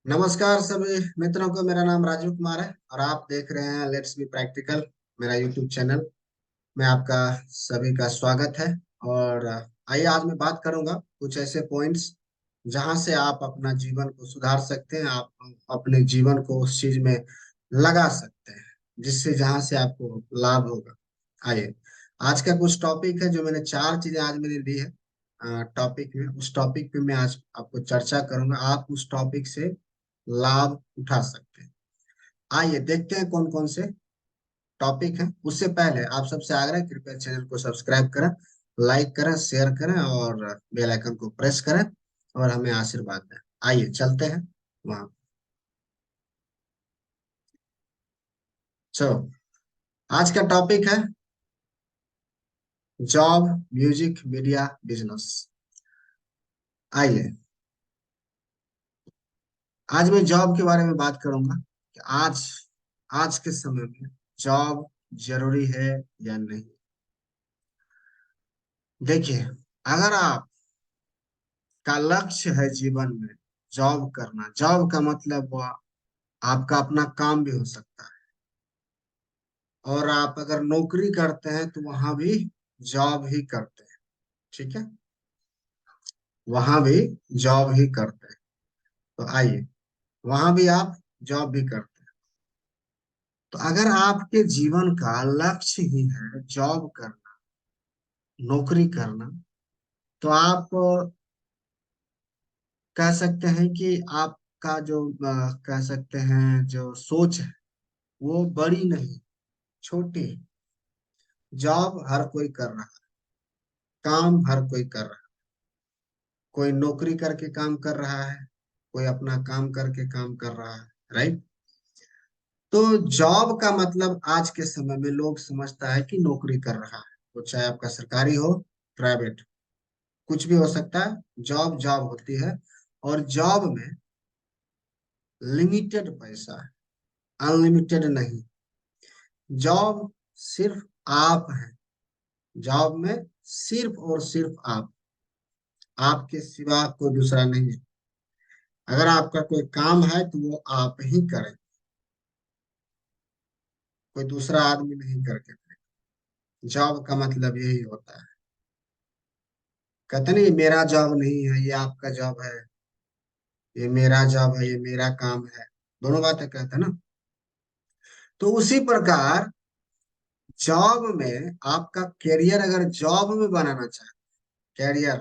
नमस्कार सभी मित्रों को। मेरा नाम राजीव कुमार है और आप देख रहे हैं लेट्स बी प्रैक्टिकल, मेरा यूट्यूब चैनल में आपका सभी का स्वागत है। और आइए आज मैं बात करूंगा कुछ ऐसे पॉइंट्स जहां से आप अपना जीवन को सुधार सकते हैं, आप अपने जीवन को उस चीज में लगा सकते हैं जिससे जहां से आपको लाभ होगा। आइए, आज का कुछ टॉपिक है जो मैंने चार चीजें आज मैंने ली है टॉपिक में। उस टॉपिक पे मैं आज आपको चर्चा करूंगा, आप उस टॉपिक से लाभ उठा सकते हैं। आइए देखते हैं कौन कौन से टॉपिक हैं। उससे पहले आप सबसे आग्रह है, कृपया चैनल को सब्सक्राइब करें, लाइक करें, शेयर करें और बेल आइकन को प्रेस करें और हमें आशीर्वाद दें। आइए चलते हैं वहां। चलो, आज का टॉपिक है जॉब, म्यूजिक, मीडिया, बिजनेस। आइए, आज मैं जॉब के बारे में बात करूंगा कि आज आज के समय में जॉब जरूरी है या नहीं। देखिए, अगर आप का लक्ष्य है जीवन में जॉब करना, जॉब का मतलब वो आपका अपना काम भी हो सकता है। और आप अगर नौकरी करते हैं तो वहां भी जॉब ही करते हैं। ठीक है, वहां भी जॉब ही करते हैं। तो आइए, वहां भी आप जॉब भी करते हैं। तो अगर आपके जीवन का लक्ष्य ही है जॉब करना, नौकरी करना, तो आप कह सकते हैं कि आपका जो कह सकते हैं जो सोच है वो बड़ी नहीं, छोटी है। जॉब हर कोई कर रहा है, काम हर कोई कर रहा है। कोई नौकरी करके काम कर रहा है, कोई अपना काम करके काम कर रहा है। राइट। तो जॉब का मतलब आज के समय में लोग समझता है कि नौकरी कर रहा है, वो चाहे आपका सरकारी हो, प्राइवेट, कुछ भी हो सकता है। जॉब जॉब होती है। और जॉब में लिमिटेड पैसा है, अनलिमिटेड नहीं। जॉब सिर्फ आप हैं, जॉब में सिर्फ और सिर्फ आप, आपके सिवा कोई दूसरा नहीं है। अगर आपका कोई काम है तो वो आप ही करें, कोई दूसरा आदमी नहीं करके देगा। जॉब का मतलब यही होता है। कहते नहीं मेरा जॉब नहीं है, ये आपका जॉब है, ये मेरा जॉब है, ये मेरा काम है। दोनों बातें कहते हैं ना। तो उसी प्रकार जॉब में आपका कैरियर अगर जॉब में बनाना चाहे, कैरियर,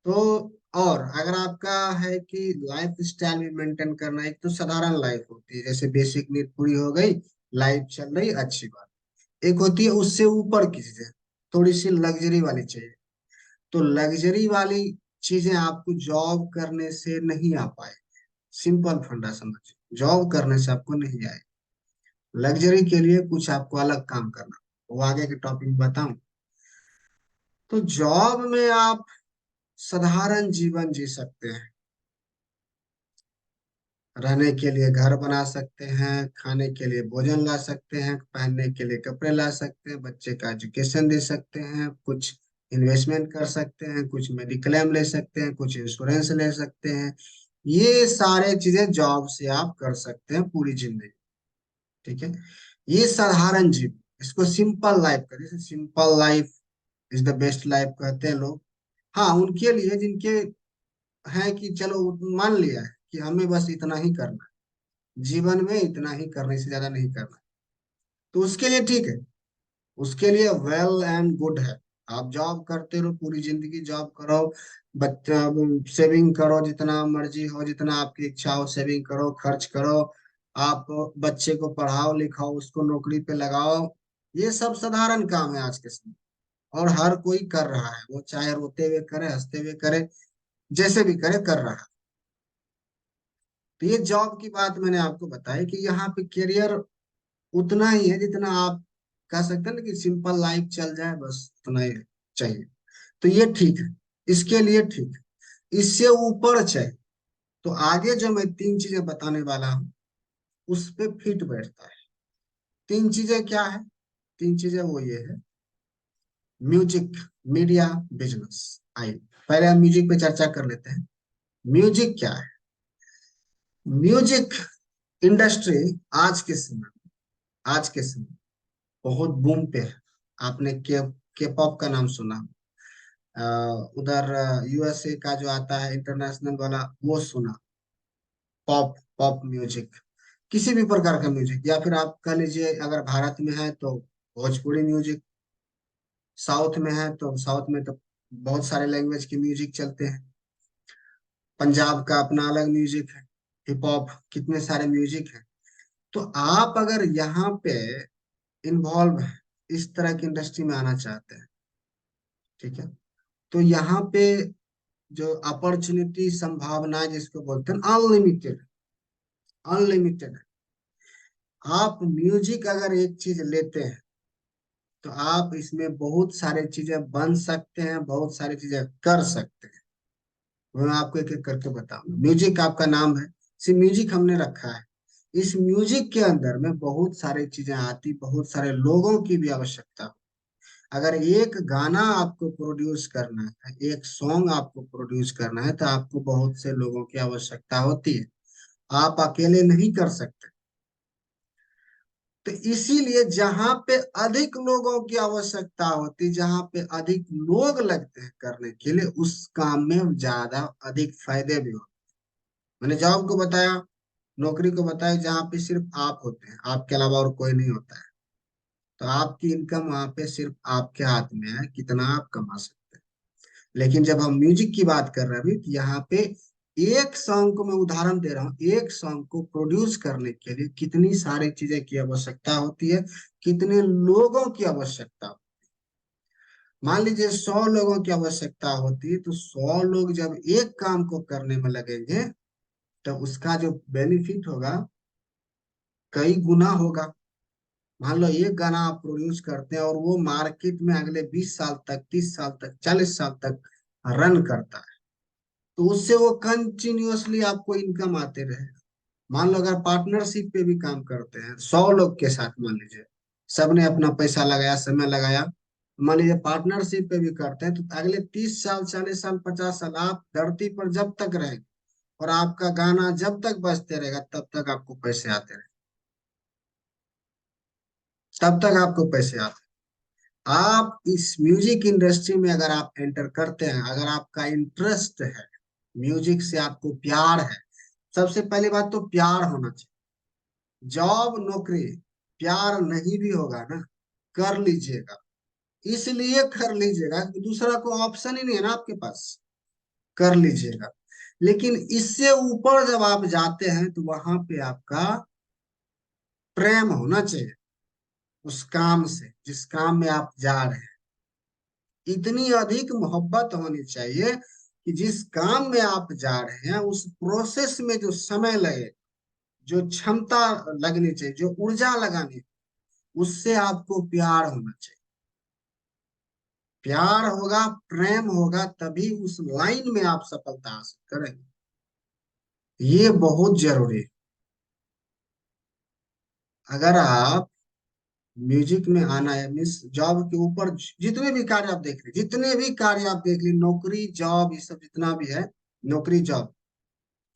तो और अगर आपका है कि लाइफ स्टाइल भी मेंटेन करना, एक तो साधारण लाइफ होती है जैसे बेसिक नीड पूरी हो गई, लाइफ चल रही, अच्छी बात। एक होती है उससे ऊपर की चीजें, थोड़ी सी लग्जरी वाली चाहिए। तो लग्जरी वाली चीजें आपको जॉब करने से नहीं आ पाए। सिंपल फंडा समझिए, जॉब करने से आपको नहीं आए। लग्जरी के लिए कुछ आपको अलग काम करना, वो आगे के टॉपिक में बताऊं। तो जॉब में आप साधारण जीवन जी सकते हैं, रहने के लिए घर बना सकते हैं, खाने के लिए भोजन ला सकते हैं, पहनने के लिए कपड़े ला सकते हैं, बच्चे का एजुकेशन दे सकते हैं, कुछ इन्वेस्टमेंट कर सकते हैं, कुछ मेडिक्लेम ले सकते हैं, कुछ इंश्योरेंस ले सकते हैं। ये सारे चीजें जॉब से आप कर सकते हैं पूरी जिंदगी। ठीक है, ये साधारण जीवन, इसको सिंपल लाइफ का, जैसे simple life is the best life कहते हैं लोग। हाँ, उनके लिए जिनके है कि चलो मान लिया है कि हमें बस इतना ही करना है, जीवन में इतना ही करने से ज्यादा नहीं करना, तो उसके लिए ठीक है, उसके लिए वेल एंड गुड है। आप जॉब करते रहो, पूरी जिंदगी जॉब करो, बच्चा सेविंग करो, जितना मर्जी हो, जितना आपकी इच्छा हो सेविंग करो, खर्च करो। आप बच्चे को पढ़ाओ लिखाओ, उसको नौकरी पे लगाओ। ये सब साधारण काम है आज के समय, और हर कोई कर रहा है, वो चाहे रोते हुए करे, हंसते हुए करे, जैसे भी करे कर रहा है। तो ये जॉब की बात मैंने आपको बताई कि यहाँ पे करियर उतना ही है जितना आप कह सकते हैं ना कि सिंपल लाइफ चल जाए, बस उतना ही चाहिए। तो ये ठीक है, इसके लिए ठीक है। इससे ऊपर चाहिए तो आगे जो मैं तीन चीजें बताने वाला हूँ उस पे फिट बैठता है। तीन चीजें क्या है? तीन चीजें वो ये है, म्यूजिक, मीडिया, बिजनेस। आइए, पहले हम म्यूजिक पे चर्चा कर लेते हैं। म्यूजिक क्या है? म्यूजिक इंडस्ट्री आज के समय आज के समय बहुत बूम पे है। आपने के पॉप का नाम सुना, उधर यूएसए का जो आता है इंटरनेशनल वाला वो सुना। पॉप पॉप म्यूजिक, किसी भी प्रकार का म्यूजिक, या फिर आप कह लीजिए अगर भारत में है तो भोजपुरी म्यूजिक, साउथ में है तो साउथ में तो बहुत सारे लैंग्वेज के म्यूजिक चलते हैं। पंजाब का अपना अलग म्यूजिक है, हिप हॉप, कितने सारे म्यूजिक है। तो आप अगर यहाँ पे इन्वॉल्व है, इस तरह की इंडस्ट्री में आना चाहते हैं, ठीक है, तो यहाँ पे जो अपॉर्चुनिटी, संभावना जिसको बोलते हैं, अनलिमिटेड, अनलिमिटेड है। आप म्यूजिक अगर एक चीज लेते हैं तो आप इसमें बहुत सारे चीजें बन सकते हैं, बहुत सारी चीजें कर सकते हैं। वो मैं आपको एक एक करके बताऊंगा। म्यूजिक आपका नाम है, सिर्फ म्यूजिक हमने रखा है। इस म्यूजिक के अंदर में बहुत सारी चीजें आती, बहुत सारे लोगों की भी आवश्यकता हो। अगर एक गाना आपको प्रोड्यूस करना है, एक सॉन्ग आपको प्रोड्यूस करना है, तो आपको बहुत से लोगों की आवश्यकता होती है, आप अकेले नहीं कर सकते। तो इसीलिए जहां पे अधिक लोगों की आवश्यकता होती, जहां पे अधिक लोग लगते हैं करने के लिए, उस काम में ज्यादा अधिक फायदे भी होते हैं। मैंने जॉब को बताया, नौकरी को बताया, जहाँ पे सिर्फ आप होते हैं, आपके अलावा और कोई नहीं होता है। तो आपकी इनकम वहां पे सिर्फ आपके हाथ में है, कितना आप कमा सकते हैं। लेकिन जब हम म्यूजिक की बात कर रहे हैं अभी, तो यहाँ पे एक सॉन्ग को मैं उदाहरण दे रहा हूँ, एक सॉन्ग को प्रोड्यूस करने के लिए कितनी सारी चीजें की आवश्यकता होती है, कितने लोगों की आवश्यकता होती है। मान लीजिए 100 लोगों की आवश्यकता होती है, तो 100 लोग जब एक काम को करने में लगेंगे, तो उसका जो बेनिफिट होगा कई गुना होगा। मान लो एक गाना आप प्रोड्यूस करते हैं और वो मार्केट में अगले 20 साल तक, 30 साल तक, 40 साल तक रन करता है, तो उससे वो कंटिन्यूअसली आपको इनकम आते रहेगा। मान लो अगर पार्टनरशिप पे भी काम करते हैं 100 लोग के साथ, मान लीजिए सबने अपना पैसा लगाया, समय लगाया, मान लीजिए पार्टनरशिप पे भी करते हैं, तो अगले 30 साल, 40 साल, 50 साल आप धरती पर जब तक रहेंगे और आपका गाना जब तक बजते रहेगा, तब तक आपको पैसे आते रहेंगे, तब तक आपको पैसे आते हैं। आप इस म्यूजिक इंडस्ट्री में अगर आप एंटर करते हैं, अगर आपका इंटरेस्ट है, म्यूजिक से आपको प्यार है, सबसे पहली बात तो प्यार होना चाहिए। जॉब, नौकरी, प्यार नहीं भी होगा ना, कर लीजिएगा। इसलिए कर लीजिएगा कि दूसरा कोई ऑप्शन ही नहीं है ना आपके पास, कर लीजिएगा। लेकिन इससे ऊपर जब आप जाते हैं, तो वहां पे आपका प्रेम होना चाहिए उस काम से, जिस काम में आप जा रहे हैं। इतनी अधिक मोहब्बत होनी चाहिए कि जिस काम में आप जा रहे हैं, उस प्रोसेस में जो समय लगे, जो क्षमता लगनी चाहिए, जो ऊर्जा लगानी, उससे आपको प्यार होना चाहिए। प्यार होगा, प्रेम होगा, तभी उस लाइन में आप सफलता हासिल करेंगे। ये बहुत जरूरी है। अगर आप म्यूजिक में आना है, मीन्स जॉब के ऊपर जितने भी कार्य आप देख रहे, जितने भी कार्य आप देख ली, नौकरी, जॉब, ये सब जितना भी है, नौकरी, जॉब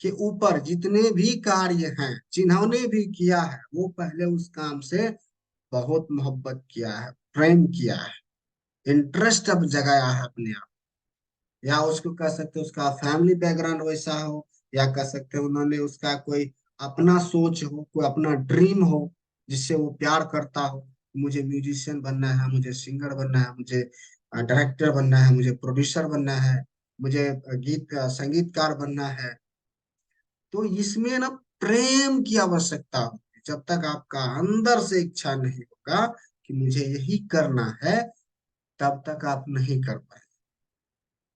के ऊपर जितने भी कार्य हैं, जिन्होंने भी किया है, वो पहले उस काम से बहुत मोहब्बत किया है, प्रेम किया है, इंटरेस्ट अब जगाया है अपने आप। या उसको कह सकते हो उसका फैमिली बैकग्राउंड वैसा हो, या कह सकते हो उन्होंने उसका कोई अपना सोच हो, कोई अपना ड्रीम हो, जिससे वो प्यार करता हो। मुझे म्यूजिशियन बनना है, मुझे सिंगर बनना है, मुझे डायरेक्टर बनना है, मुझे प्रोड्यूसर बनना है, मुझे संगीतकार बनना है। तो इसमें ना प्रेम की आवश्यकता होती है। जब तक आपका अंदर से इच्छा नहीं होगा कि मुझे यही करना है, तब तक आप नहीं कर पाए।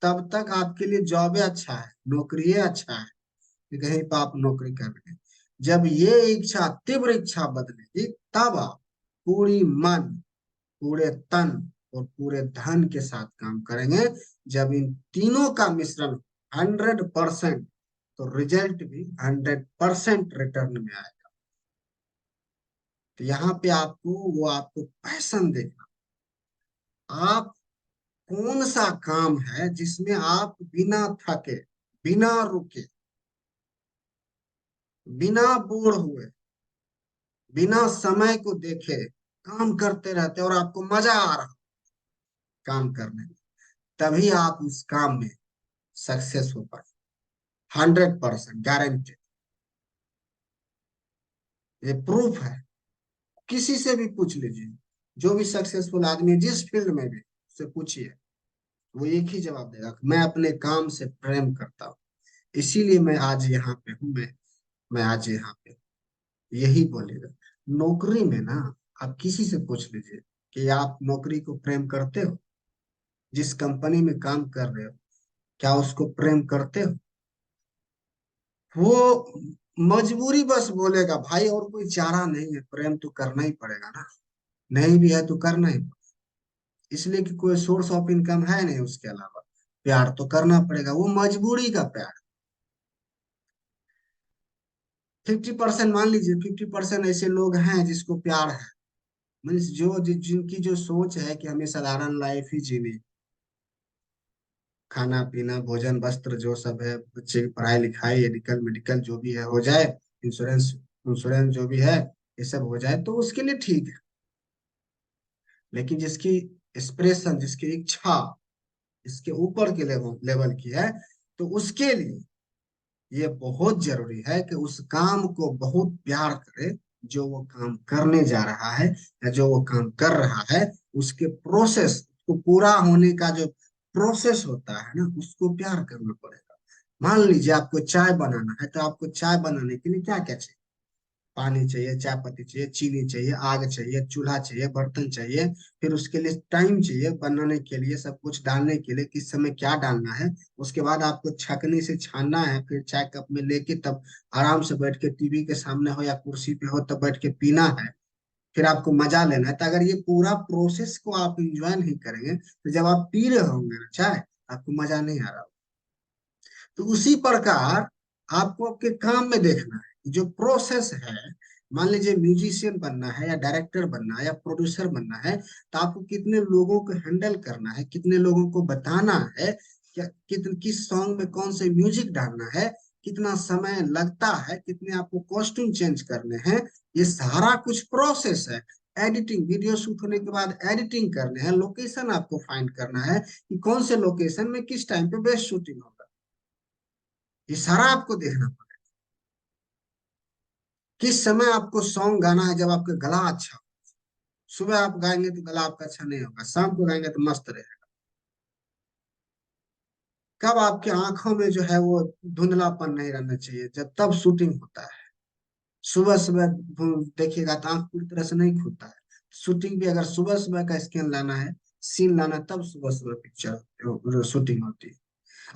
तब तक आपके लिए जॉब अच्छा है, नौकरी अच्छा है कि कहीं पर आप नौकरी कर रहे हैं। जब ये इच्छा, तीव्र इच्छा बदलेगी, तब आप पूरी मन, पूरे तन और पूरे धन के साथ काम करेंगे। जब इन तीनों का मिश्रण 100%, तो रिजल्ट भी 100% रिटर्न में आएगा। तो यहाँ पे आपको, वो आपको पैशन देखना, आप कौन सा काम है जिसमें आप बिना थके, बिना रुके बिना बोर हुए, बिना समय को देखे काम करते रहते, और आपको मजा आ रहा काम करने में, तभी आप उस काम में सक्सेस हो पाए। 100% गारंटेड। ये प्रूफ है। किसी से भी पूछ लीजिए, जो भी सक्सेसफुल आदमी है जिस फील्ड में भी, उससे पूछिए, वो एक ही जवाब देगा कि मैं अपने काम से प्रेम करता हूँ, इसीलिए मैं आज यहाँ पे हूँ। मैं आज यहाँ पे हूँ। यही बोलेगा। नौकरी में ना, आप किसी से पूछ लीजिए कि आप नौकरी को प्रेम करते हो, जिस कंपनी में काम कर रहे हो, क्या उसको प्रेम करते हो? वो मजबूरी बस बोलेगा भाई, और कोई चारा नहीं है, प्रेम तो करना ही पड़ेगा ना। नहीं भी है तो करना ही पड़ेगा। इसलिए कि कोई सोर्स ऑफ इनकम है नहीं उसके अलावा, प्यार तो करना पड़ेगा, वो मजबूरी का प्यार। 50% मान लीजिए, 50% ऐसे लोग हैं जिसको प्यार है, मीन्स जिनकी जो सोच है कि हमें साधारण लाइफ ही जीनी, खाना पीना भोजन वस्त्र जो सब है, बच्चे की पढ़ाई लिखाई मेडिकल मेडिकल जो भी है हो जाए, इंश्योरेंस इंश्योरेंस जो भी है, ये सब हो जाए तो उसके लिए ठीक है। लेकिन जिसकी एक्सप्रेशन, जिसकी इच्छा इसके ऊपर के लेवल लेवल की है, तो उसके लिए ये बहुत जरूरी है कि उस काम को बहुत प्यार करे, जो वो काम करने जा रहा है या जो वो काम कर रहा है, उसके प्रोसेस को पूरा होने का जो प्रोसेस होता है ना, उसको प्यार करना पड़ेगा। मान लीजिए आपको चाय बनाना है, तो आपको चाय बनाने के लिए क्या क्या चाहिए? पानी चाहिए, चाय पत्ती चाहिए, चीनी चाहिए, आग चाहिए, चूल्हा चाहिए, बर्तन चाहिए। फिर उसके लिए टाइम चाहिए बनाने के लिए, सब कुछ डालने के लिए किस समय क्या डालना है। उसके बाद आपको छकनी से छानना है, फिर चाय कप में लेके तब आराम से बैठ के टीवी के सामने हो या कुर्सी पे हो तब बैठ के पीना है। फिर आपको मजा लेना है। तो अगर ये पूरा प्रोसेस को आप इंजॉय नहीं करेंगे, तो जब आप पी रहे होंगे ना चाय, आपको मजा नहीं आ रहा। तो उसी प्रकार आपको आपके काम में देखना है जो प्रोसेस है। मान लीजिए म्यूजिशियन बनना है या डायरेक्टर बनना है या प्रोड्यूसर बनना है, तो आपको कितने लोगों को हैंडल करना है, कितने लोगों को बताना है, क्या किस सॉन्ग में कौन से म्यूजिक डालना है, कितना समय लगता है, कितने आपको कॉस्ट्यूम चेंज करने हैं। ये सारा कुछ प्रोसेस है। एडिटिंग, वीडियो शूट होने के बाद एडिटिंग करने हैं, लोकेशन आपको फाइंड करना है कि कौन से लोकेशन में किस टाइम पे बेस्ट शूटिंग होगा। ये सारा आपको देखना पड़ेगा। किस समय आपको सॉन्ग गाना है जब आपका गला अच्छा हो। सुबह आप गाएंगे तो गला आपका अच्छा नहीं होगा, शाम को गाएंगे तो मस्त रहेगा। कब आपकी आंखों में जो है वो धुंधलापन नहीं रहना चाहिए, जब तब शूटिंग होता है। सुबह सुबह देखिएगा तो आंख पूरी तरह से नहीं खुलता है। शूटिंग भी अगर सुबह सुबह का स्कैन लाना है, सीन लाना है, तब सुबह सुबह पिक्चर शूटिंग होती है।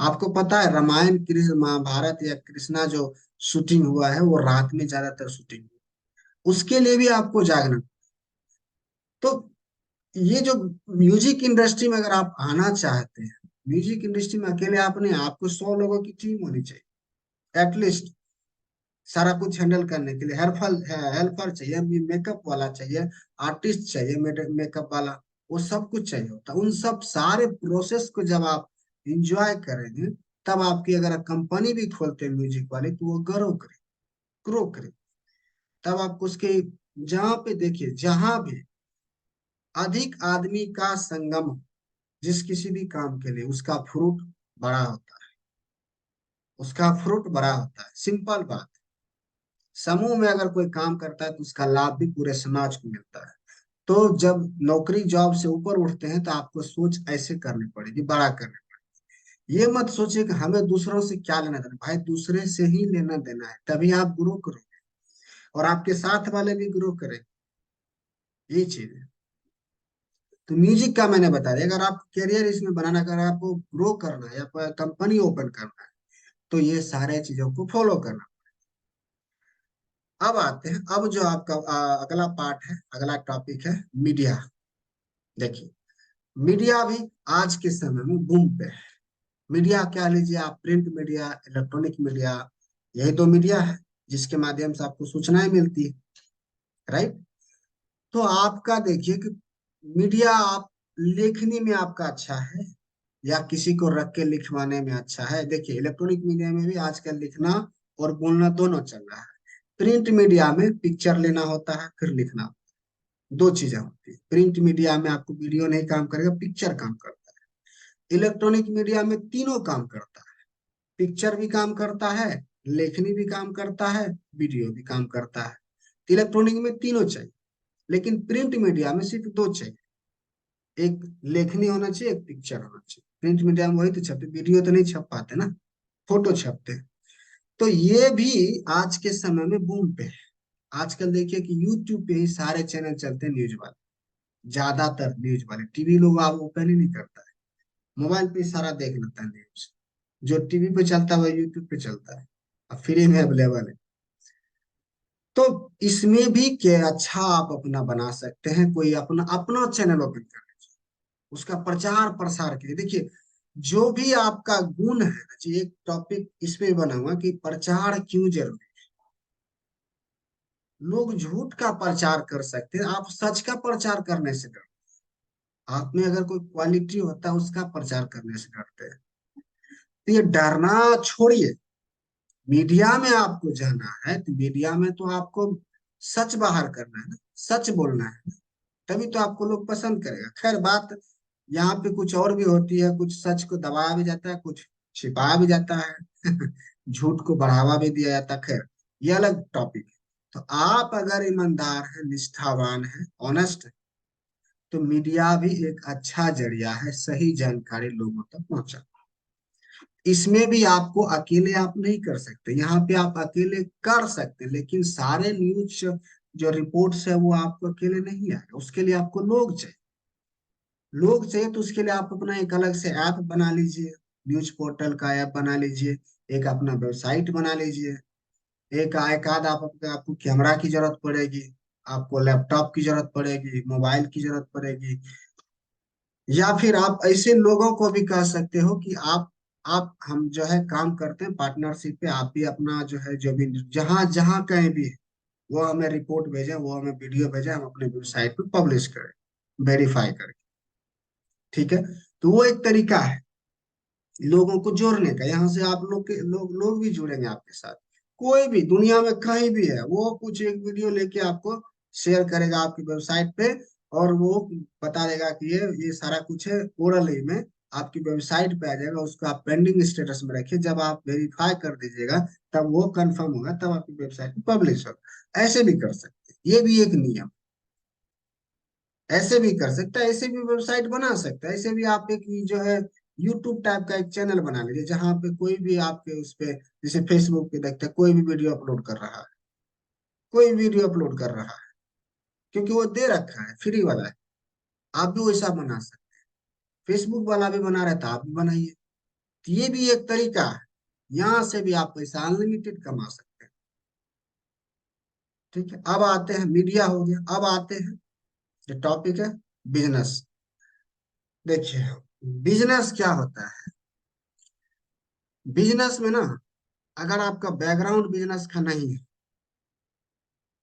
आपको पता है रामायण कृष्ण महाभारत या कृष्णा जो शूटिंग हुआ है, वो रात में ज्यादातर शूटिंग हुई। उसके लिए भी आपको जागना। तो ये जो म्यूजिक इंडस्ट्री में अगर आप आना चाहते हैं, म्यूजिक इंडस्ट्री में अकेले आप नहीं, आपको 100 लोगों की टीम होनी चाहिए एटलीस्ट, सारा कुछ हैंडल करने के लिए। हेल्पर चाहिए, मेकअप वाला चाहिए, आर्टिस्ट चाहिए, मेकअप वाला, वो सब कुछ चाहिए होता है। उन सब सारे प्रोसेस को जब आप इंजॉय करेंगे, तब आपकी अगर कंपनी भी खोलते हैं म्यूजिक वाले, तो वो ग्रो करे। तब आपको उसके, जहाँ पे देखिए, जहां भी अधिक आदमी का संगम हो, जिस किसी भी काम के लिए, उसका फ्रूट बड़ा होता है। उसका फ्रूट बड़ा होता है, सिंपल बात। समूह में अगर कोई काम करता है तो उसका लाभ भी पूरे समाज को मिलता है। तो जब नौकरी जॉब से ऊपर उठते हैं, तो आपको सोच ऐसे करनी पड़ेगी, बड़ा करनी पड़ेगी। ये मत सोचिए कि हमें दूसरों से क्या लेना देना, भाई दूसरे से ही लेना देना है, तभी आप ग्रो करोगे और आपके साथ वाले भी ग्रो करेंगे। ये चीज है। तो म्यूजिक का मैंने बता दिया। अगर आप करियर इसमें बनाना, अगर आपको ग्रो करना है या कंपनी ओपन करना है, तो ये सारे चीजों को फॉलो करना। अब आते हैं, अब जो आपका अगला पार्ट है, अगला टॉपिक है मीडिया। देखिए, मीडिया भी आज के समय में बूम पे है। मीडिया क्या लीजिए आप, प्रिंट मीडिया, इलेक्ट्रॉनिक मीडिया, यही तो मीडिया है जिसके माध्यम से आपको सूचनाएं मिलती है, राइट। तो आपका देखिए कि मीडिया, आप लेखनी में आपका अच्छा है या किसी को रख के लिखवाने में अच्छा है। देखिए इलेक्ट्रॉनिक मीडिया में भी आजकल लिखना और बोलना दोनों चल रहा है। प्रिंट मीडिया में पिक्चर लेना होता है फिर लिखना होता है। दो चीजें होती है। प्रिंट मीडिया में आपको वीडियो नहीं काम करेगा, पिक्चर काम करता है। इलेक्ट्रॉनिक मीडिया में तीनों काम करता है। पिक्चर भी काम करता है, लेखनी भी काम करता है, वीडियो भी काम करता है। इलेक्ट्रॉनिक में तीनों चाहिए, लेकिन प्रिंट मीडिया में सिर्फ दो चाहिए। एक लेखनी होना चाहिए, एक पिक्चर होना चाहिए। प्रिंट मीडिया में वही तो छपते, वीडियो तो नहीं छप पाते ना, फोटो छपते हैं। तो ये भी आज के समय में बूम पे है। आजकल देखिए कि यूट्यूब पे ही सारे चैनल चलते हैं न्यूज वाले, ज्यादातर न्यूज वाले। टीवी लोग आप ओपन ही नहीं करता है, मोबाइल पे ही सारा देख लेता है न्यूज। जो टीवी पे चलता है वह यूट्यूब पे चलता है, अब फ्री में अवेलेबल है। तो इसमें भी क्या अच्छा आप अपना बना सकते हैं, कोई अपना अपना चैनल ओपन कर लीजिए, उसका प्रचार प्रसार कीजिए। देखिए, जो भी आपका गुण है ना जी, एक टॉपिक इस पे बना हुआ कि प्रचार क्यों जरूरी। लोग झूठ का प्रचार कर सकते हैं, आप सच का प्रचार करने से डरते हैं। आप में अगर कोई क्वालिटी होता है उसका प्रचार करने से डरते हैं। तो ये डरना छोड़िए। मीडिया में आपको जाना है तो मीडिया में तो आपको सच बाहर करना है ना, सच बोलना है ना, तभी तो आपको लोग पसंद करेगा। खैर बात यहाँ पे कुछ और भी होती है, कुछ सच को दबाया भी जाता है, कुछ छिपाया भी जाता है झूठ को बढ़ावा भी दिया जाता है। खैर ये अलग टॉपिक है। तो आप अगर ईमानदार है, निष्ठावान है, ऑनेस्ट है, तो मीडिया भी एक अच्छा जरिया है सही जानकारी लोगों तक पहुंचा। इसमें भी आपको अकेले आप नहीं कर सकते, यहाँ पे आप अकेले कर सकते, लेकिन सारे न्यूज जो रिपोर्ट्स है वो आपको अकेले नहीं आएगा, उसके लिए आपको लोग चाहिए। लोग चाहिए तो उसके लिए आप अपना एक अलग से ऐप बना लीजिए, न्यूज पोर्टल का ऐप बना लीजिए, एक अपना वेबसाइट बना लीजिए। एक आध आपको कैमरा की जरूरत पड़ेगी, आपको लैपटॉप की जरूरत पड़ेगी, मोबाइल की जरूरत पड़ेगी। या फिर आप ऐसे लोगों को भी कह सकते हो कि आप हम जो है काम करते हैं पार्टनरशिप पे, आप भी अपना जो है जो भी जहां जहां कहीं भी है वो हमें रिपोर्ट भेजें, वो हमें वीडियो भेजें, हम अपने वेबसाइट पे पब्लिश करें, वेरीफाई करके। ठीक है, तो वो एक तरीका है लोगों को जोड़ने का। यहाँ से आप लोग के लोग भी जुड़ेंगे आपके साथ। कोई भी दुनिया में कहीं भी है, वो कुछ एक वीडियो लेके आपको शेयर करेगा आपकी वेबसाइट पे, और वो बता देगा कि ये सारा कुछ है ओरली में आपकी वेबसाइट पे आ जाएगा। उसको आप पेंडिंग स्टेटस में रखिए, जब आप वेरीफाई कर दीजिएगा तब वो कंफर्म होगा, तब आपकी वेबसाइट पे पब्लिश होगा। ऐसे भी कर सकते हैं, ये भी एक नियम। ऐसे भी कर सकता है, ऐसे भी वेबसाइट बना सकता है। ऐसे भी आप एक जो है यूट्यूब टाइप का एक चैनल बना लीजिए, जहाँ पे कोई भी आपके उस पे, जैसे फेसबुक पे देखते हैं कोई भी वीडियो अपलोड कर रहा है, कोई वीडियो अपलोड कर रहा है, क्योंकि वो दे रखा है, फ्री वाला है। आप भी वैसा बना सकते हैं, फेसबुक वाला भी बना रहा था, आप भी बनाइए। तो ये भी एक तरीका है, यहाँ से भी आप पैसा अनलिमिटेड कमा सकते हैं। ठीक है, अब आते हैं, मीडिया हो गया, अब आते हैं जो टॉपिक है, बिजनेस। देखिए, बिजनेस क्या होता है। बिजनेस में ना, अगर आपका बैकग्राउंड बिजनेस का नहीं है,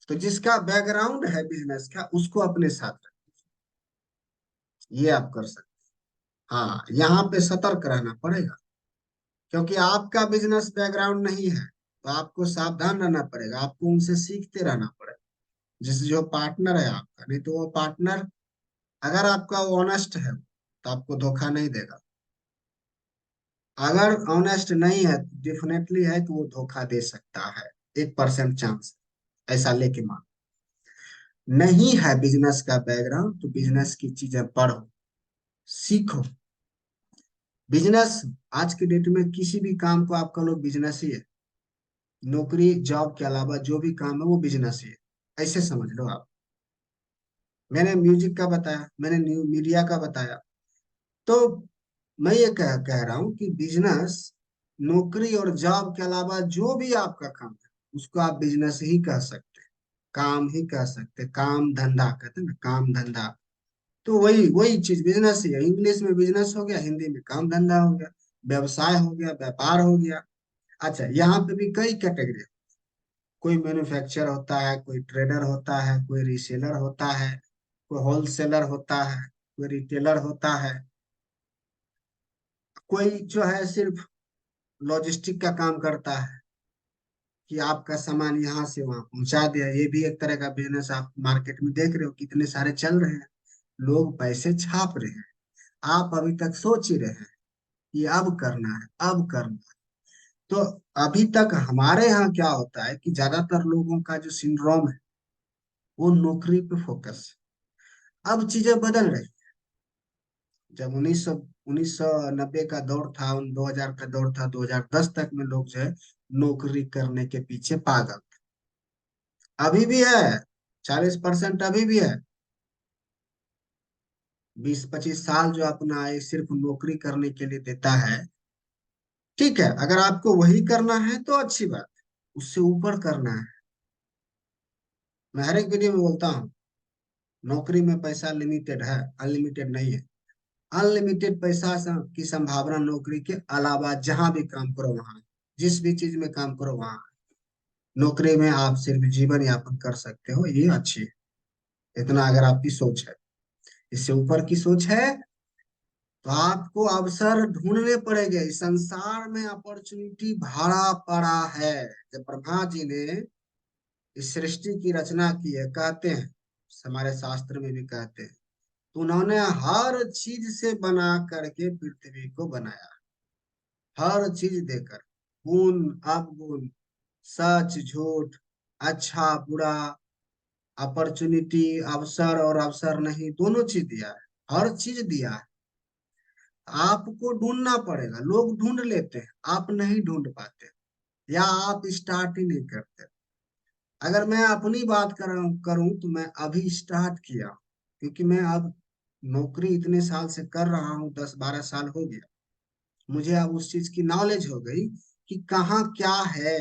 तो जिसका बैकग्राउंड है बिजनेस का उसको अपने साथ रखिए, ये आप कर सकते हैं। हाँ, यहाँ पे सतर्क रहना पड़ेगा, क्योंकि आपका बिजनेस बैकग्राउंड नहीं है, तो आपको सावधान रहना पड़ेगा, आपको उनसे सीखते रहना पड़ेगा। जिस जो पार्टनर है आपका, नहीं तो वो पार्टनर अगर आपका ऑनेस्ट है तो आपको धोखा नहीं देगा। अगर ऑनेस्ट नहीं है तो डेफिनेटली है कि वो धोखा दे सकता है, 1% चांस, ऐसा लेके मान। नहीं है बिजनेस का बैकग्राउंड तो बिजनेस की चीजें पढ़ो, सीखो। बिजनेस आज के डेट में किसी भी काम को आपका लोग बिजनेस ही है। नौकरी जॉब के अलावा जो भी काम है वो बिजनेस ही है, ऐसे समझ लो आप। मैंने म्यूजिक का बताया, मैंने न्यू मीडिया का बताया। तो मैं ये कह रहा हूँ कि बिजनेस, नौकरी और जॉब के अलावा जो भी आपका काम है उसको आप बिजनेस ही कह सकते हैं, काम ही कह सकते हैं। काम धंधा कहते हैं ना, काम धंधा। तो वही वही चीज बिजनेस ही है। इंग्लिश में बिजनेस हो गया, हिंदी में काम धंधा हो गया, व्यवसाय हो गया, व्यापार हो गया। अच्छा, यहाँ पे भी कई कैटेगरी। कोई मैन्युफैक्चर होता है, कोई ट्रेडर होता है, कोई रीसेलर होता है, कोई होलसेलर होता है, कोई रिटेलर होता है, कोई जो है सिर्फ लॉजिस्टिक का काम करता है, कि आपका सामान यहाँ से वहां पहुंचा दिया। ये भी एक तरह का बिजनेस आप मार्केट में देख रहे हो, कितने सारे चल रहे हैं। लोग पैसे छाप रहे हैं, आप अभी तक सोच ही रहे हैं कि अब करना है, अब करना है। तो अभी तक हमारे यहाँ क्या होता है कि ज्यादातर लोगों का जो सिंड्रोम है वो नौकरी पे फोकस है। अब चीजें बदल रही। जब 1990 का दौर था, 2000 का दौर था, 2010 तक में लोग जो है नौकरी करने के पीछे पागल थे। अभी भी है, 40% अभी भी है। 20-25 साल जो अपना ये सिर्फ नौकरी करने के लिए देता है। ठीक है, अगर आपको वही करना है तो अच्छी बात है, उससे ऊपर करना है। मैं हर एक वीडियो में बोलता हूँ, नौकरी में पैसा लिमिटेड है, अनलिमिटेड नहीं है। अनलिमिटेड पैसा की संभावना नौकरी के अलावा जहां भी काम करो वहां, जिस भी चीज में काम करो वहां। नौकरी में आप सिर्फ जीवन यापन कर सकते हो, ये अच्छी है। इतना अगर आपकी सोच है, इससे ऊपर की सोच है तो आपको अवसर ढूंढने पड़ेंगे। इस संसार में अपॉर्चुनिटी भरा पड़ा है। जब ब्रह्मा जी ने इस सृष्टि की रचना की है, कहते हैं, हमारे शास्त्र में भी कहते हैं, तो उन्होंने हर चीज से बना करके पृथ्वी को बनाया। हर चीज देकर, गुण अवगुण, सच झूठ, अच्छा बुरा, अपॉर्चुनिटी, अवसर और अवसर नहीं, दोनों चीज दिया है, हर चीज दिया है। आपको ढूंढना पड़ेगा। लोग ढूंढ लेते हैं, आप नहीं ढूंढ पाते, या आप स्टार्ट ही नहीं करते। अगर मैं अपनी बात करूं तो मैं अभी स्टार्ट किया, क्योंकि मैं अब नौकरी इतने साल से कर रहा हूं, 10-12 साल हो गया। मुझे अब उस चीज की नॉलेज हो गई कि कहाँ क्या है,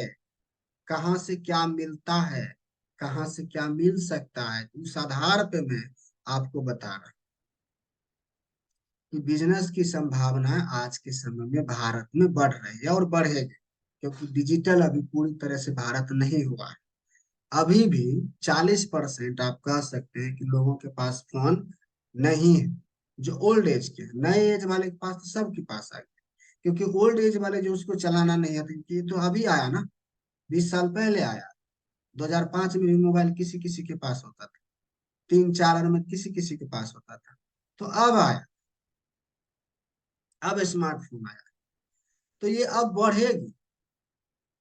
कहाँ से क्या मिलता है, कहाँ से क्या मिल सकता है। उस आधार पे मैं आपको बता रहा हूं कि बिजनेस की संभावना आज के समय में भारत में बढ़ रही है और बढ़ेगी, क्योंकि डिजिटल अभी पूरी तरह से भारत नहीं हुआ है। अभी भी 40% आप कह सकते हैं कि लोगों के पास फोन नहीं है, जो ओल्ड एज के हैं। नए एज वाले के पास तो सबके पास आ गया, क्योंकि ओल्ड एज वाले जो उसको चलाना नहीं आता, क्योंकि ये तो अभी आया ना, 20 साल पहले आया। 2005 में भी मोबाइल किसी किसी के पास होता था, 3-4 में किसी किसी के पास होता था। तो अब आया, अब स्मार्टफोन आया, तो ये अब बढ़ेगी।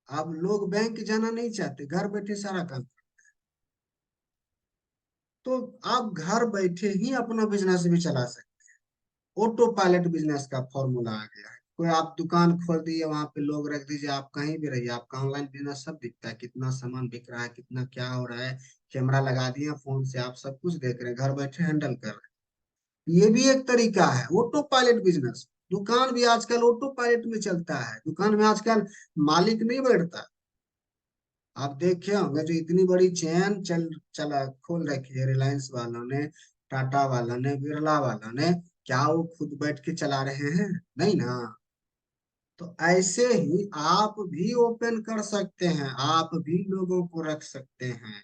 अब लोग बैंक जाना नहीं चाहते, घर बैठे सारा काम। तो आप घर बैठे ही अपना बिजनेस भी चला सकते। ऑटो पायलट बिजनेस का फॉर्मूला आ गया है। कोई आप दुकान खोल दिए, वहां पे लोग रख दीजिए, आप कहीं भी रहिए, आपका ऑनलाइन बिजनेस सब दिखता है, कितना सामान बिक रहा है, कितना क्या हो रहा है। कैमरा लगा दिए, फोन से आप सब कुछ देख रहे हैं, घर बैठे हैंडल कर रहे हैं। ये भी एक तरीका है, ऑटो पायलट बिजनेस। दुकान भी आजकल ऑटो पायलट में चलता है। दुकान में आजकल मालिक नहीं बैठता। आप देखे होंगे, जो इतनी बड़ी चेन चला खोल रखी है रिलायंस वालों ने, टाटा वालों ने, बिरला वालों ने, क्या वो खुद बैठ के चला रहे हैं? नहीं ना। तो ऐसे ही आप भी ओपन कर सकते हैं, आप भी लोगों को रख सकते हैं।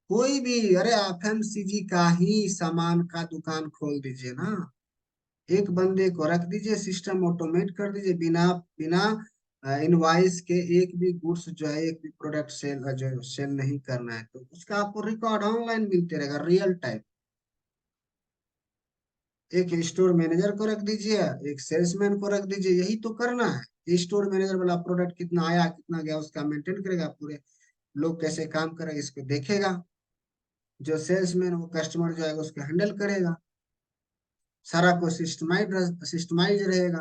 कोई भी, अरे एफएमसीजी का ही सामान का दुकान खोल दीजिए ना। एक बंदे को रख दीजिए, सिस्टम ऑटोमेट कर दीजिए, बिना बिना इनवाइस के एक भी गुड्स जो है, एक भी प्रोडक्ट जो सेल नहीं करना है, तो उसका आपको रिकॉर्ड ऑनलाइन मिलते रहेगा, रियल टाइम। एक स्टोर मैनेजर को रख दीजिए, एक सेल्समैन को रख दीजिए, यही तो करना है। स्टोर मैनेजर वाला प्रोडक्ट कितना आया, कितना गया, उसका मेंटेन करेगा, पूरे लोग कैसे काम करेंगे इसको देखेगा। जो सेल्समैन, वो कस्टमर जो आएगा उसको हैंडल करेगा। सारा कुछ सिस्टमाइज रहेगा।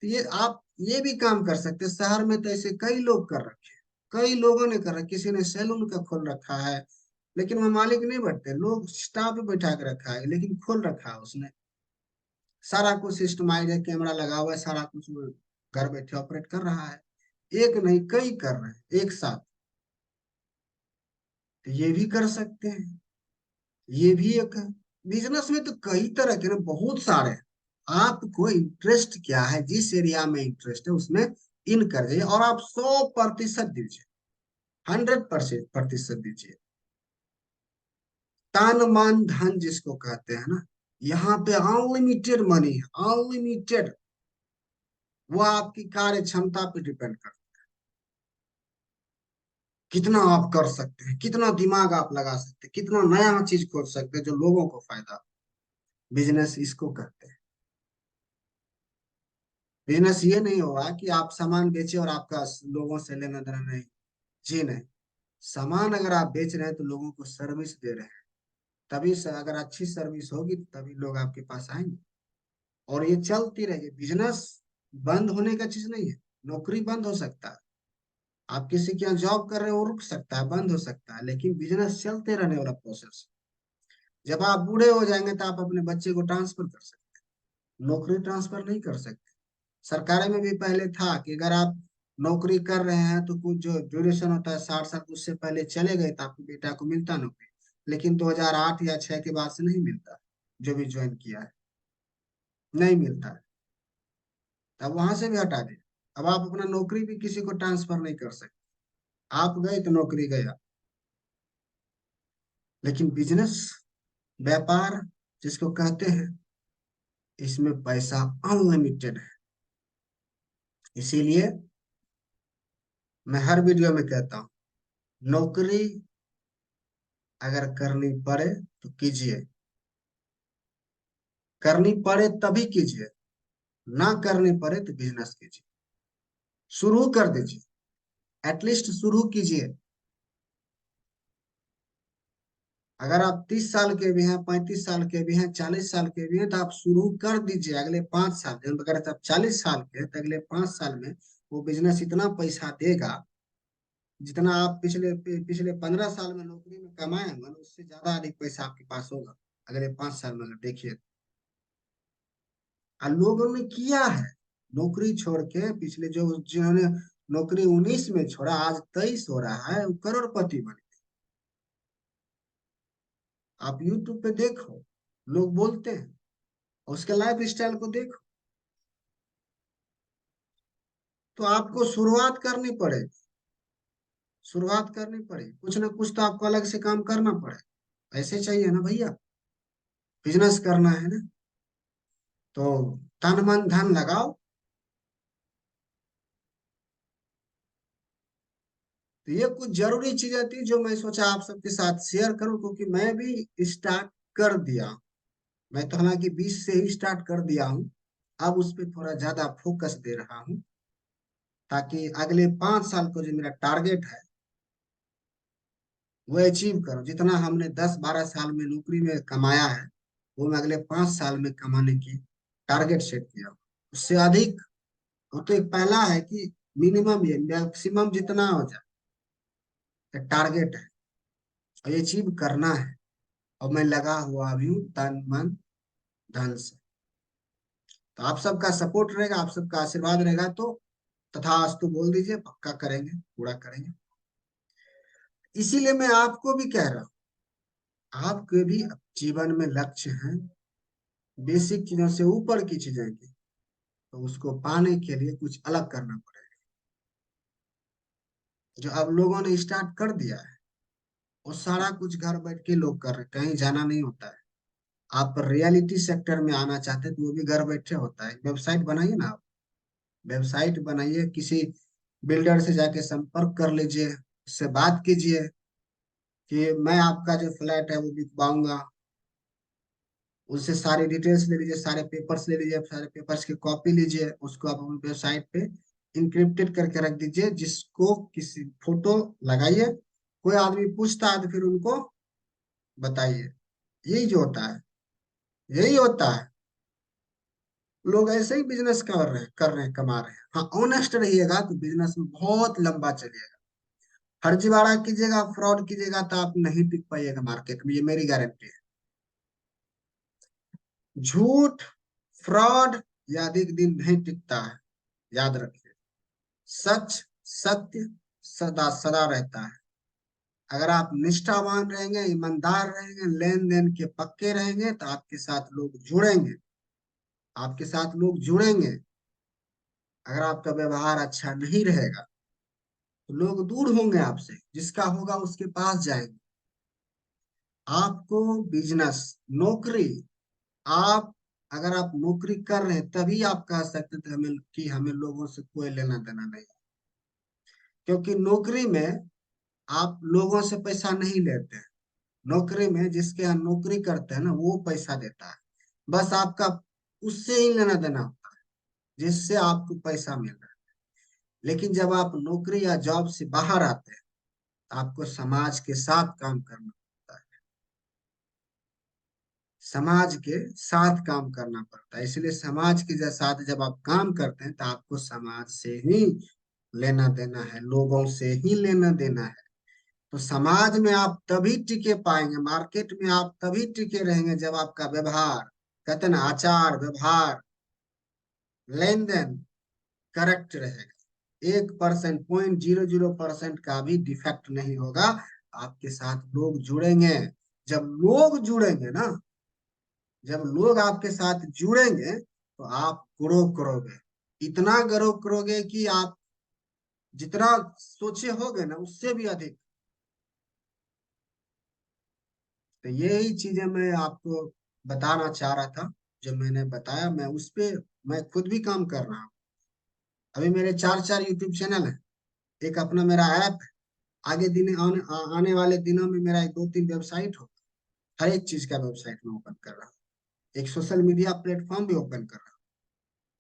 तो ये आप ये भी काम कर सकते हैं। शहर में तो ऐसे कई लोग कर रखे हैं, कई लोगों ने कर रखा। किसी ने सैलून का खोल रखा है, लेकिन वो मालिक नहीं बैठते, लोग स्टाफ पे बैठा के रखा है, लेकिन खोल रखा है उसने। सारा कुछ सिस्टमाइज है, कैमरा लगा हुआ है, सारा कुछ वो घर बैठे ऑपरेट कर रहा है। एक नहीं, कई कर रहे हैं एक साथ। तो ये भी कर सकते हैं। ये भी एक है। बिजनेस में तो कई तरह के ना, बहुत सारे हैं। आपको इंटरेस्ट क्या है, जिस एरिया में इंटरेस्ट है उसमें इन कर जाइए, और आप 100% दीजिए, 100% दीजिए। तन मन धन जिसको कहते हैं ना, यहाँ पे अनलिमिटेड मनी है, अनलिमिटेड। वो आपकी कार्य क्षमता पे डिपेंड करता कितना आप कर सकते हैं, कितना दिमाग आप लगा सकते हैं, कितना नया चीज खोज सकते हैं जो लोगों को फायदा। बिजनेस इसको कहते हैं। बिजनेस ये नहीं होगा कि आप सामान बेचे और आपका लोगों से लेना देना नहीं। जी नहीं। सामान अगर आप बेच रहे हैं तो लोगों को सर्विस दे रहे हैं। तभी से अगर अच्छी सर्विस होगी तो तभी लोग आपके पास आएंगे। और ये चलती रहेगी। बिजनेस बंद होने का चीज नहीं है। नौकरी बंद हो सकता है, आप किसी के यहाँ जॉब कर रहे हो वो रुक सकता है, बंद हो सकता है, लेकिन बिजनेस चलते रहने वाला प्रोसेस। जब आप बूढ़े हो जाएंगे तो आप अपने बच्चे को ट्रांसफर कर सकते हैं, नौकरी ट्रांसफर नहीं कर सकते। सरकारी में भी पहले था कि अगर आप नौकरी कर रहे हैं तो कुछ जो ड्यूरेशन होता है 60 साल, उससे पहले चले गए तो आपके बेटा को मिलता नौकरी। लेकिन 2008 या 6 के बाद से नहीं मिलता। जो भी ज्वाइन किया है नहीं मिलता है। अब वहां से भी हटा दिया। अब आप अपना नौकरी भी किसी को ट्रांसफर नहीं कर सकते। आप गए तो नौकरी गया। लेकिन बिजनेस, व्यापार जिसको कहते हैं, इसमें पैसा अनलिमिटेड है। इसीलिए मैं हर वीडियो में कहता हूँ, नौकरी अगर करनी पड़े तो कीजिए। करनी पड़े तभी कीजिए, ना करनी पड़े तो बिजनेस कीजिए। शुरू कर दीजिए, एटलीस्ट शुरू कीजिए। अगर आप 30 साल के भी हैं, 35 साल के भी हैं, 40 साल के भी हैं, तो आप शुरू कर दीजिए। अगले 5 साल, अगर आप 40 साल के हैं तो अगले 5 साल में वो बिजनेस इतना पैसा देगा जितना आप पिछले पिछले 15 साल में नौकरी में कमाए होंगे ना, उससे ज्यादा अधिक पैसा आपके पास होगा अगले 5 साल में, अगर देखिए। और लोगों ने किया है। नौकरी छोड़ के पिछले जो जिन्होंने नौकरी 19 में छोड़ा, आज 23 हो रहा है, वो करोड़पति बने। आप यूट्यूब पे देखो, लोग बोलते हैं। उसके लाइफ स्टाइल को देखो। तो आपको शुरुआत करनी पड़ेगी। शुरुआत करनी पड़ेगी, कुछ ना कुछ तो आपको अलग से काम करना पड़ेगा। ऐसे चाहिए ना भैया, बिजनेस करना है ना, तो तन मन धन लगाओ। तो ये कुछ जरूरी चीजें थी जो मैं सोचा आप सबके साथ शेयर करूं, क्योंकि मैं भी स्टार्ट कर दिया। मैं तो हालांकि 20 से ही स्टार्ट कर दिया हूं। अब उस पर थोड़ा ज्यादा फोकस दे रहा हूं, ताकि अगले 5 साल को जो मेरा टारगेट है वो अचीव करो। जितना हमने 10-12 साल में नौकरी में कमाया है, वो मैं अगले 5 साल में कमाने की टारगेट सेट किया हूं। उससे अधिक, वो तो एक पहला है कि मिनिमम ये मैक्सिमम जितना हो जाए टारगेट है, और ये अचीव करना है। और मैं लगा हुआ भी हूँ तन मन धन से। तो आप सबका सपोर्ट रहेगा, आप सबका आशीर्वाद रहेगा तो तथास्तु बोल दीजिए, पक्का करेंगे, पूरा करेंगे। इसीलिए मैं आपको भी कह रहा हूँ, आपके भी जीवन में लक्ष्य हैं, बेसिक चीजों से ऊपर की चीजें की, तो उसको पाने के लिए कुछ अलग करना पड़ेगा। जो अब लोगों ने स्टार्ट कर दिया है, वो सारा कुछ घर बैठ के लोग कर रहे हैं, कहीं जाना नहीं होता है। आप रियलिटी सेक्टर में आना चाहते हैं तो वो भी घर बैठे होता है। वेबसाइट बनाइए ना आप, वेबसाइट बनाइए, किसी बिल्डर से जाके संपर्क कर लीजिए, उससे बात कीजिए कि मैं आपका जो फ्लैट है वो बिकवाऊंगा। उससे सारी डिटेल्स ले लीजिए, सारे पेपर्स ले लीजिए, सारे पेपर्स की कॉपी लीजिए, उसको आप अपनी वेबसाइट पे इंक्रिप्टेड करके रख दीजिए। जिसको किसी फोटो लगाइए, कोई आदमी पूछता है तो फिर उनको बताइए। यही जो होता है, यही होता है। लोग ऐसे ही बिजनेस कर रहे हैं, कमा रहे हैं। हाँ, ऑनेस्ट रहिएगा तो बिजनेस में बहुत लंबा चलिएगा। फर्जीवाड़ा कीजिएगा, फ्रॉड कीजिएगा तो आप नहीं टिक पाइएगा मार्केट में, ये मेरी गारंटी है। झूठ, फ्रॉड या अधिक दिन नहीं टिकता है, याद रखिए। सच, सत्य सदा सदा रहता है। अगर आप निष्ठावान रहेंगे, ईमानदार रहेंगे, लेन देन के पक्के रहेंगे, तो आपके साथ लोग जुड़ेंगे। आपके साथ लोग जुड़ेंगे। अगर आपका व्यवहार अच्छा नहीं रहेगा तो लोग दूर होंगे आपसे, जिसका होगा उसके पास जाएंगे। आपको बिजनेस, नौकरी, आप अगर आप नौकरी कर रहे हैं तभी आप कह सकते थे हमें कि हमें लोगों से कोई लेना देना नहीं। क्योंकि नौकरी में आप लोगों से पैसा नहीं लेते हैं। नौकरी में जिसके यहाँ नौकरी करते हैं ना, वो पैसा देता है। बस आपका उससे ही लेना देना होता है जिससे आपको पैसा मिल रहा है। लेकिन जब आप नौकरी या जॉब से बाहर आते हैं, तो आपको समाज के साथ काम करना होता है। समाज के साथ काम करना पड़ता है, इसलिए समाज के साथ जब आप काम करते हैं तो आपको समाज से ही लेना देना है, लोगों से ही लेना देना है। तो समाज में आप तभी टिके पाएंगे, मार्केट में आप तभी टिके रहेंगे जब आपका व्यवहार, कहते हैं ना, आचार व्यवहार लेन देन करेक्ट रहेगा। 1%, 0.00% का भी डिफेक्ट नहीं होगा। आपके साथ लोग जुड़ेंगे। जब लोग जुड़ेंगे ना, जब लोग आपके साथ जुड़ेंगे तो आप ग्रो करोगे। इतना ग्रो करोगे कि आप जितना सोचे होगे ना, उससे भी अधिक। तो यही चीजें मैं आपको बताना चाह रहा था। जो मैंने बताया, मैं उस पे मैं खुद भी काम कर रहा हूँ। अभी मेरे चार चार यूट्यूब चैनल है, एक अपना मेरा ऐप है। आगे दिन आने वाले दिनों में मेरा एक दो तीन वेबसाइट हो। हर एक चीज का वेबसाइट में ओपन कर रहा हूँ। एक सोशल मीडिया प्लेटफॉर्म भी ओपन कर रहा हूँ,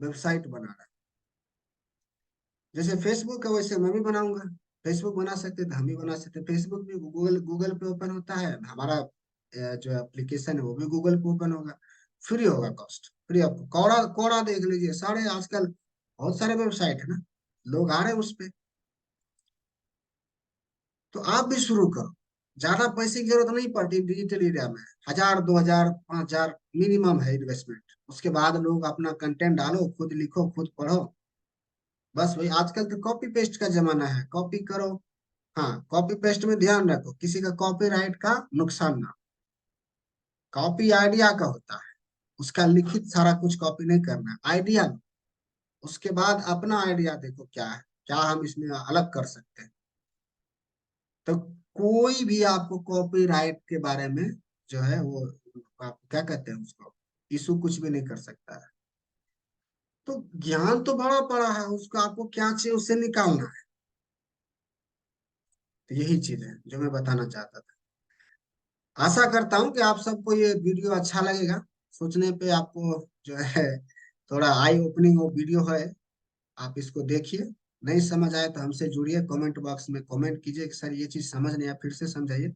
वेबसाइट बना रहा हूँ। जैसे फेसबुक है वैसे मैं भी बनाऊंगा। फेसबुक बना सकते तो हम भी बना सकते। फेसबुक भी गूगल गूगल पे ओपन होता है हमारा। जो एप्लीकेशन है वो भी गूगल पे ओपन होगा। फ्री होगा, कॉस्ट फ्री। आपको कोड़ा कोड़ा देख लीजिए, सारे आजकल बहुत सारे वेबसाइट है ना, लोग आ रहे हैं उस पे। तो आप भी शुरू करो। ज्यादा पैसे की जरूरत नहीं पड़ती डिजिटल इंडिया में। 1000, 2000, 5000 मिनिमम है इन्वेस्टमेंट। उसके बाद लोग अपना कंटेंट डालो, खुद लिखो, खुद पढ़ो। बस वही, आजकल तो कॉपी पेस्ट का जमाना है, कॉपी करो। हाँ, कॉपी पेस्ट में ध्यान रखो, किसी का कॉपीराइट का नुकसान ना। कॉपी आइडिया का होता है, उसका लिखित सारा कुछ कॉपी नहीं करना है, आइडिया लो। उसके बाद अपना आइडिया देखो क्या है, क्या हम इसमें अलग कर सकते हैं। तो कोई भी आपको कॉपीराइट के बारे में जो है वो, आप क्या कहते हैं उसको, इशू कुछ भी नहीं कर सकता है। तो ज्ञान तो बड़ा पड़ा है, उसको आपको क्या चाहिए उससे निकालना है। तो यही चीज है जो मैं बताना चाहता था। आशा करता हूँ कि आप सबको ये वीडियो अच्छा लगेगा। सोचने पे आपको जो है थोड़ा आई ओपनिंग वो वीडियो है। आप इसको देखिए। नहीं समझ आए तो हमसे जुड़िए, कमेंट बॉक्स में कमेंट कीजिए कि सर ये चीज समझ नहीं आया, फिर से समझाइए।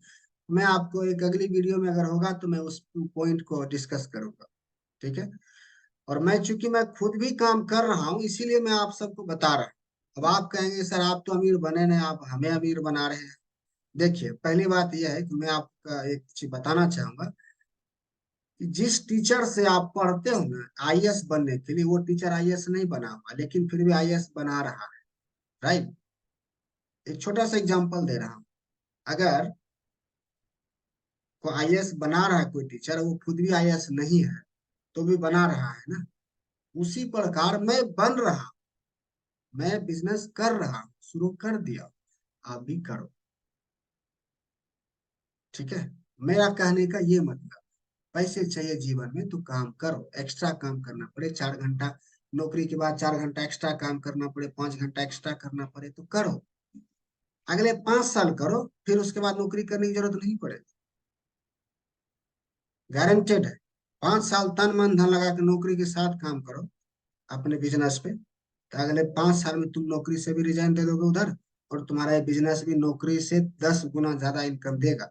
मैं आपको एक अगली वीडियो में अगर होगा तो मैं उस पॉइंट को डिस्कस करूंगा। ठीक है। और मैं चूंकि मैं खुद भी काम कर रहा हूँ, इसीलिए मैं आप सबको बता रहा हूँ। अब आप कहेंगे सर आप तो अमीर बने नहीं, आप हमें अमीर बना रहे हैं। देखिए, पहली बात यह है कि मैं आपका एक चीज बताना चाहूंगा कि जिस टीचर से आप पढ़ते हो ना आईएएस बनने के लिए, वो टीचर आईएएस नहीं बना हुआ, लेकिन फिर भी आईएएस बना रहा है। राइट। एक छोटा सा एग्जांपल दे रहा हूँ। अगर को आईएएस बना रहा है कोई टीचर, वो खुद भी आईएएस नहीं है, तो भी बना रहा है ना। उसी प्रकार मैं बन रहा हूँ, मैं बिजनेस कर रहा हूँ, शुरू कर दिया, आप भी करो। ठीक है। मेरा कहने का ये मतलब, पैसे चाहिए जीवन में तो काम करो, एक्स्ट्रा काम करना पड़े 4 घंटा, नौकरी के बाद 4 घंटा एक्स्ट्रा काम करना पड़े, 5 घंटा एक्स्ट्रा करना पड़े तो करो। अगले 5 साल करो, फिर उसके बाद नौकरी करने की जरूरत नहीं पड़ेगी। गारंटेड है। 5 साल तन मन धन लगा के नौकरी के साथ काम करो अपने बिजनेस पे, तो अगले 5 साल में तुम नौकरी से भी रिजाइन दे दोगे उधर, और तुम्हारा ये बिजनेस भी नौकरी से 10 गुना ज्यादा इनकम देगा।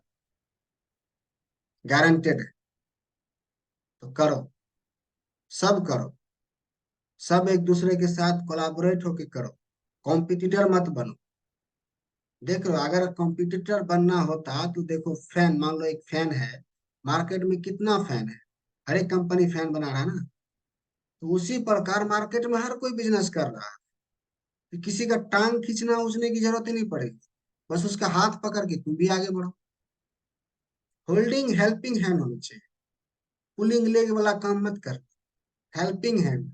गारंटेड है। तो करो, सब करो। सब एक दूसरे के साथ कोलाबोरेट होके करो। कॉम्पिटिटर मत बनो। देख लो, अगर कॉम्पिटिटर बनना होता तो देखो, फैन मान लो, एक फैन है, मार्केट में कितना फैन है, हर एक कंपनी फैन बना रहा है ना। तो उसी प्रकार मार्केट में हर कोई बिजनेस कर रहा है। तो किसी का टांग खींचना उसने की जरूरत ही नहीं पड़ेगी। बस उसका हाथ पकड़ के तुम भी आगे बढ़ो। होल्डिंग हेल्पिंग हैंड होनी चाहिए। पुलिंग लेग वाला काम मत कर, हेल्पिंग हैंड।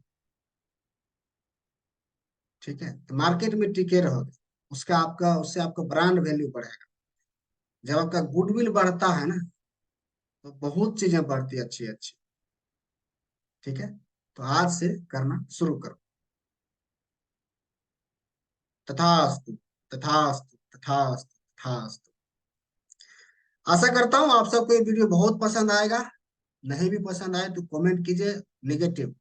ठीक है। तो मार्केट में टिके रहोगे, उसका आपका उससे आपका ब्रांड वैल्यू बढ़ेगा। जब आपका गुडविल बढ़ता है ना, तो बहुत चीजें बढ़ती है अच्छी अच्छी। ठीक है। तो आज से करना शुरू करो। तथास्तु, तथास्तु, तथास्तु। हाँ, आशा करता हूँ आप सबको ये वीडियो बहुत पसंद आएगा। नहीं भी पसंद आए तो कमेंट कीजिए निगेटिव,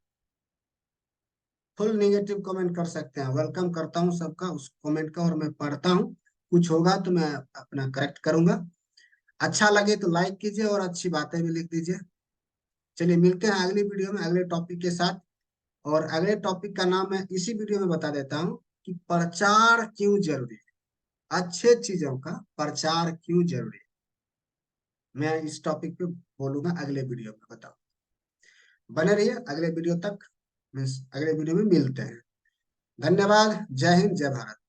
फुल निगेटिव कमेंट कर सकते हैं। वेलकम करता हूँ सबका उस कमेंट का, और मैं पढ़ता हूँ। कुछ होगा तो मैं अपना करेक्ट करूंगा। अच्छा लगे तो लाइक कीजिए और अच्छी बातें भी लिख दीजिए। चलिए मिलते हैं अगली वीडियो में अगले टॉपिक के साथ। और अगले टॉपिक का नाम मैं इसी वीडियो में बता देता हूँ कि प्रचार क्यों जरूरी है, अच्छे चीजों का प्रचार क्यों जरूरी है। मैं इस टॉपिक पे बोलूंगा अगले वीडियो में, बताओ। बने रहिए अगले वीडियो तक। अगले वीडियो में मिलते हैं। धन्यवाद। जय हिंद, जय भारत।